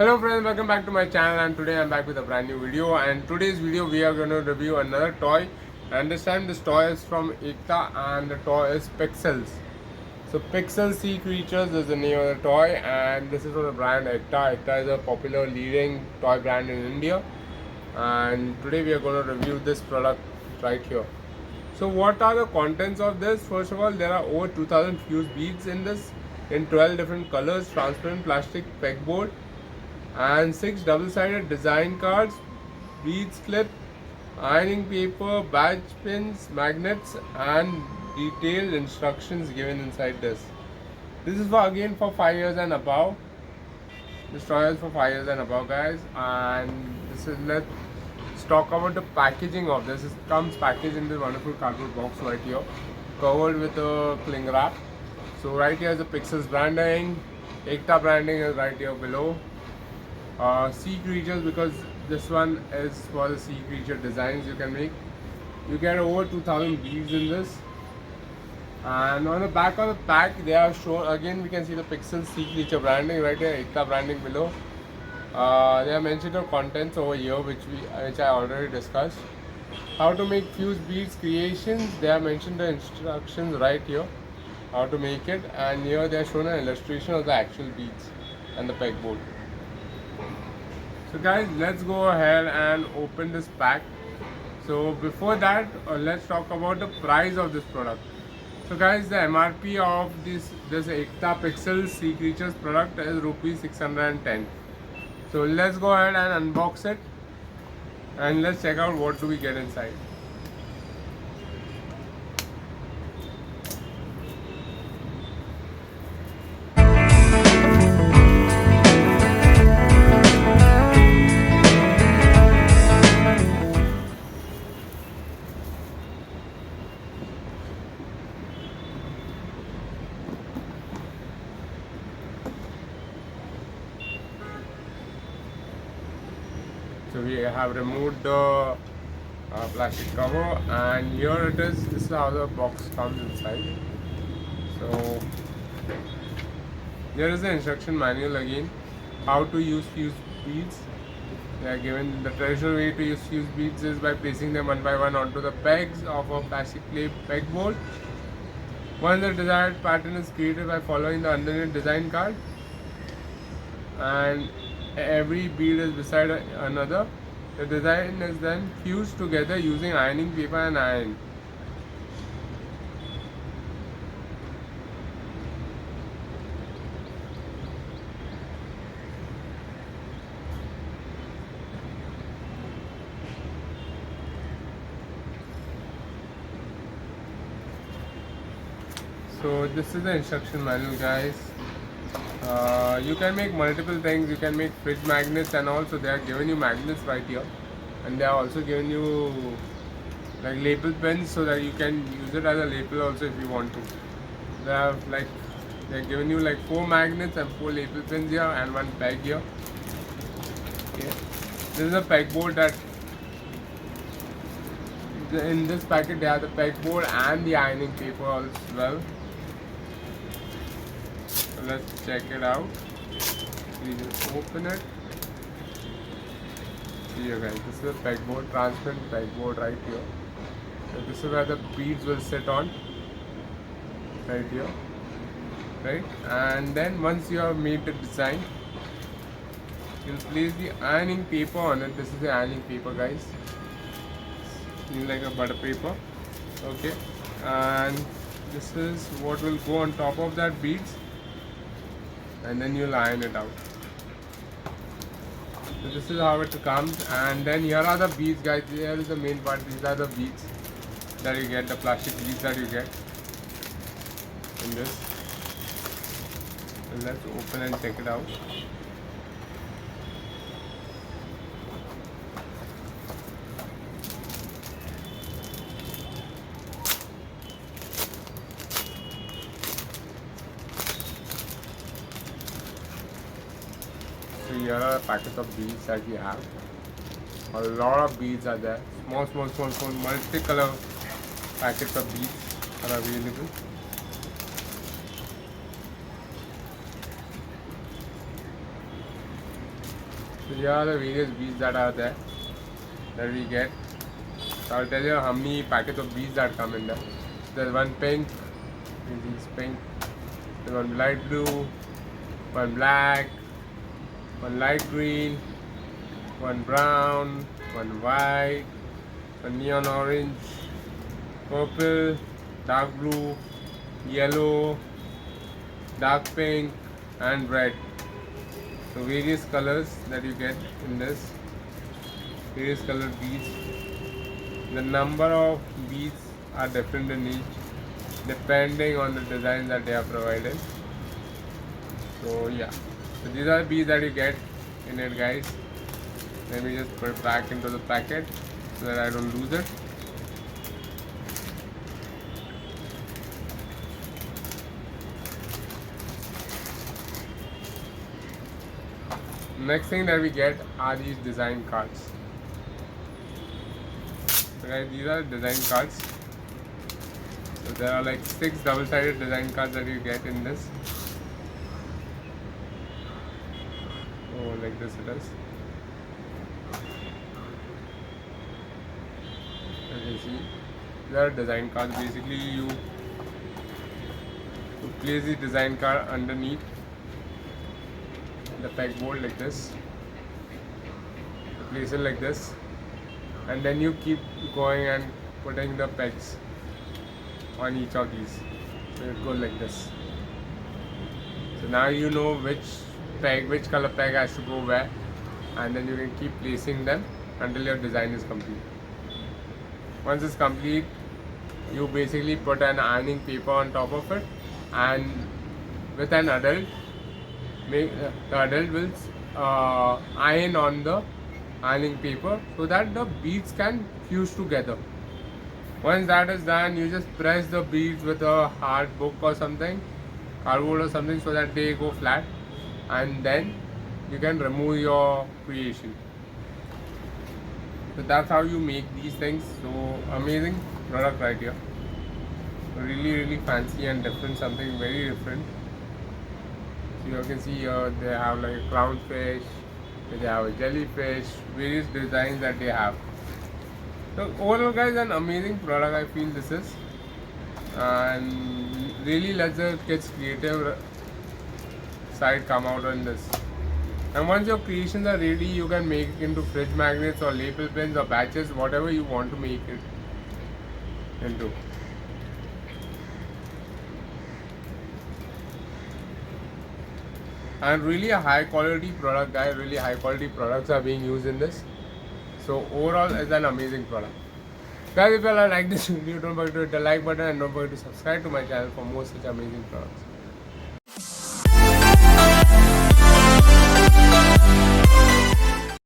Hello friends, welcome back to my channel, and today I'm back with a brand new video. And today's video we are going to review another toy, and this time this toy is from EKTA and the toy is Pixels. So Pixel Sea Creatures is the name of the toy, and this is from the brand EKTA. EKTA is a popular leading toy brand in India, and today we are going to review this product right here. So what are the contents of this? First of all, there are over 2000 fused beads in this in 12 different colors, transparent plastic pegboard, and 6 double-sided design cards, beads clip, ironing paper, badge pins, magnets, and detailed instructions given inside this. This is for again for 5 years and above. This toy is for 5 years and above, guys. And this is let's talk about the packaging of this. It comes packaged in this wonderful cardboard box right here, covered with a cling wrap. So right here is the Pixels branding. EKTA branding is right here below. Sea creatures, because this one is for the sea creature designs you can make. You get over 2000 beads in this, and on the back of the pack they are shown again. We can see the Pixel sea creature branding right here, EKTA branding below. They have mentioned the contents over here, which I already discussed. How to make fused beads creations, they have mentioned the instructions right here, how to make it, and here they are shown an illustration of the actual beads and the pegboard. So guys, let's go ahead and open this pack. So before that, let's talk about the price of this product. So guys, the MRP of this EKTA Pixel Sea Creatures product is rupees 610. So let's go ahead and unbox it, and let's check out what do we get inside. So we have removed the plastic cover, and here it is. This is how the box comes inside. So there is the instruction manual again, how to use fused beads. They are given the traditional way to use fused beads is by placing them one by one onto the pegs of a plastic clay pegboard. Once the desired pattern is created by following the underneath design card, and every bead is beside another. The design is then fused together using ironing paper and iron. So this is the instruction manual, guys. You can make multiple things. You can make fridge magnets, and also they are giving you magnets right here, and they are also giving you like label pens so that you can use it as a label also if you want to. They have like they're giving you like 4 magnets and 4 label pens here and 1 peg here. Okay, this is a pegboard that in this packet they have the pegboard and the ironing paper as well. So let's check it out. We just open it. Here guys, this is a pegboard, transparent pegboard right here. So this is where the beads will sit on, right here, right? And then once you have made the design, you'll place the ironing paper on it. This is the ironing paper, guys. It's like a butter paper, okay? And this is what will go on top of that beads, and then you'll iron it out. So this is how it comes, and then here are the beads, guys. Here is the main part. These are the beads that you get, the plastic beads that you get in this. So let's open and check it out. So here are the packets of beads that we have. A lot of beads are there. Small, multicolor packets of beads are available. So here are the various beads that are there that we get. So I'll tell you how many packets of beads that come in there. There's one pink, this is pink, there's one light blue, one black, one light green, one brown, one white, one neon orange, purple, dark blue, yellow, dark pink and red. So various colors that you get in this, various colored beads. The number of beads are different in each depending on the design that they are provided. So yeah, so these are beads that you get in it, guys. Let me just put it back into the packet so that I don't lose it. Next thing that we get are these design cards. So guys, these are design cards. So there are like 6 double-sided design cards that you get in this. Oh, like this it is. As you see, there are design cards. Basically, you place the design card underneath the pegboard like this. You place it like this, and then you keep going and putting the pegs on each of these. So it goes like this. So now you know which color peg has to go where, and then you can keep placing them until your design is complete. Once it's complete, you basically put an ironing paper on top of it, and with an adult, the adult will iron on the ironing paper so that the beads can fuse together. Once that is done, you just press the beads with a hard book or something, cardboard or something, so that they go flat, and then you can remove your creation. So that's how you make these things. So amazing product right here. Really fancy and different, something very different. So you can see here they have like a clownfish, they have a jellyfish, various designs that they have. So overall, guys, an amazing product I feel this is, and really lets the kids' creative side come out on this. And once your creations are ready, you can make it into fridge magnets or label pins or batches, whatever you want to make it into. And really a high quality product, guys. Really high quality products are being used in this. So overall, it's an amazing product. Guys, if you like this video, don't forget to hit the like button and don't forget to subscribe to my channel for more such amazing products.